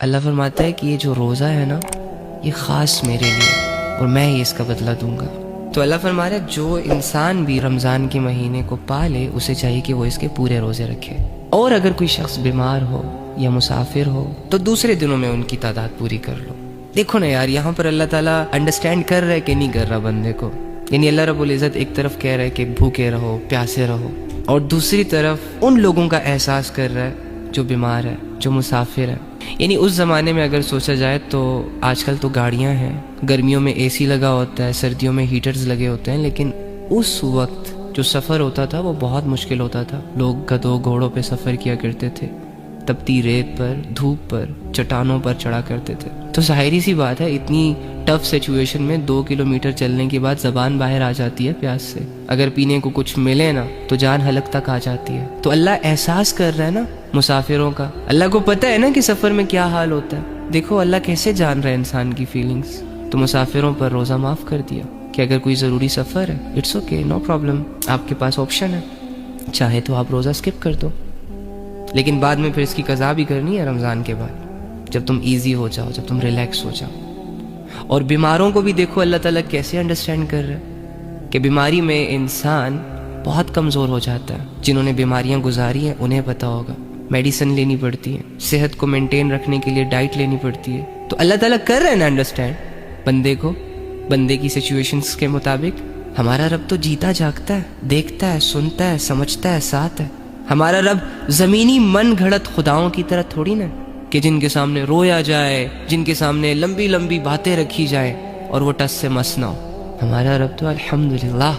اللہ فرماتا ہے کہ یہ جو روزہ ہے نا یہ خاص میرے لیے اور میں ہی اس کا بدلہ دوں گا. تو اللہ فرما رہا ہے جو انسان بھی رمضان کے مہینے کو پالے اسے چاہیے کہ وہ اس کے پورے روزے رکھے. اور اگر کوئی شخص بیمار ہو یا مسافر ہو تو دوسرے دنوں میں ان کی تعداد پوری کر لو. دیکھو نا یار، یہاں پر اللہ تعالیٰ انڈرسٹینڈ کر رہا ہے کہ نہیں کر رہا بندے کو. یعنی اللہ رب العزت ایک طرف کہہ رہا ہے کہ بھوکے رہو، پیاسے رہو، اور دوسری طرف ان لوگوں کا احساس کر رہا ہے جو بیمار ہے، جو مسافر ہے. یعنی اس زمانے میں اگر سوچا جائے تو آج کل تو گاڑیاں ہیں، گرمیوں میں اے سی لگا ہوتا ہے، سردیوں میں ہیٹرز لگے ہوتے ہیں، لیکن اس وقت جو سفر ہوتا تھا وہ بہت مشکل ہوتا تھا. لوگ گدھوں گھوڑوں پہ سفر کیا کرتے تھے، تپتی ریت پر، دھوپ پر، چٹانوں پر چڑھا کرتے تھے. تو ظاہری سی بات ہے اتنی ٹف سچویشن میں 2 کلومیٹر چلنے کے بعد زبان باہر آ جاتی ہے پیاس سے. اگر پینے کو کچھ ملے نا تو جان حلق تک آ جاتی ہے. تو اللہ احساس کر رہا ہے نا مسافروں کا. اللہ کو پتہ ہے نا کہ سفر میں کیا حال ہوتا ہے. دیکھو اللہ کیسے جان رہا ہے انسان کی فیلنگز. تو مسافروں پر روزہ معاف کر دیا کہ اگر کوئی ضروری سفر ہے اٹس اوکے، نو پرابلم، آپ کے پاس آپشن ہے، چاہے تو آپ روزہ اسکپ کر دو، لیکن بعد میں پھر اس کی قضا بھی کرنی ہے رمضان کے بعد، جب تم ایزی ہو جاؤ، جب تم ریلیکس ہو جاؤ. اور بیماروں کو بھی دیکھو اللہ تعالیٰ کیسے انڈرسٹینڈ کر رہا ہے کہ بیماری میں انسان بہت کمزور ہو جاتا ہے. جنہوں نے بیماریاں گزاری ہیں انہیں پتہ ہوگا، میڈیسن لینی پڑتی ہے، صحت کو مینٹین رکھنے کے لیے ڈائٹ لینی پڑتی ہے. تو اللہ تعالیٰ کر رہا ہے نا انڈرسٹینڈ بندے کو، بندے کی سچویشنز کے مطابق. ہمارا رب تو جیتا جاگتا ہے، دیکھتا ہے، سنتا ہے، سمجھتا ہے، ساتھ ہے. ہمارا رب زمینی من گھڑت خداؤں کی طرح تھوڑی نا کہ جن کے سامنے رویا جائے، جن کے سامنے لمبی لمبی باتیں رکھی جائیں اور وہ ٹس سے مس نہ ہو. ہمارا رب تو الحمدللہ.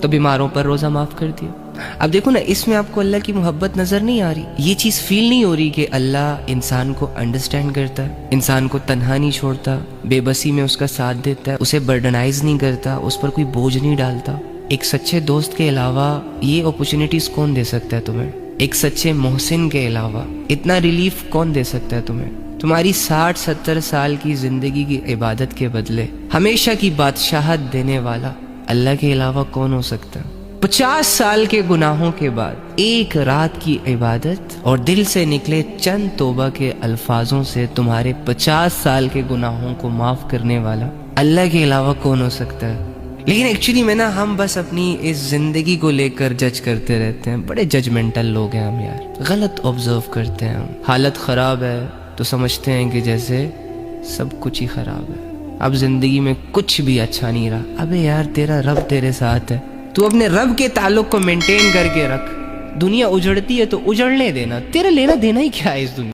تو بیماروں پر روزہ معاف کر دیا. اب دیکھو نا اس میں آپ کو اللہ کی محبت نظر نہیں آ رہی، یہ چیز فیل نہیں ہو رہی کہ اللہ انسان کو انڈرسٹینڈ کرتا ہے، انسان کو تنہا نہیں چھوڑتا، بے بسی میں اس کا ساتھ دیتا ہے، اسے برڈنائز نہیں کرتا، اس پر کوئی بوجھ نہیں ڈالتا. ایک سچے دوست کے علاوہ یہ اپرچونٹیز کون دے سکتا ہے تمہیں؟ ایک سچے محسن کے علاوہ اتنا ریلیف کون دے سکتا ہے تمہیں؟ تمہاری 60-70 سال کی زندگی کی عبادت کے بدلے ہمیشہ کی بادشاہت دینے والا اللہ کے علاوہ کون ہو سکتا ہے؟ 50 سال کے گناہوں کے بعد ایک رات کی عبادت اور دل سے نکلے چند توبہ کے الفاظوں سے تمہارے 50 سال کے گناہوں کو معاف کرنے والا اللہ کے علاوہ کون ہو سکتا ہے؟ لیکن ایکچولی میں نا ہم بس اپنی اس زندگی کو لے کر جج کرتے رہتے ہیں. بڑے ججمنٹل لوگ ہیں ہم یار، غلط آبزرو کرتے ہیں ہم. حالت خراب ہے تو سمجھتے ہیں کہ جیسے سب کچھ ہی خراب ہے، اب زندگی میں کچھ بھی اچھا نہیں رہا. ابے یار تیرا رب تیرے ساتھ ہے، تو اپنے رب کے تعلق کو مینٹین کر کے رکھ. دنیا اجڑتی ہے تو اجڑنے دینا، تیرا لینا دینا ہی کیا ہے اس دنیا.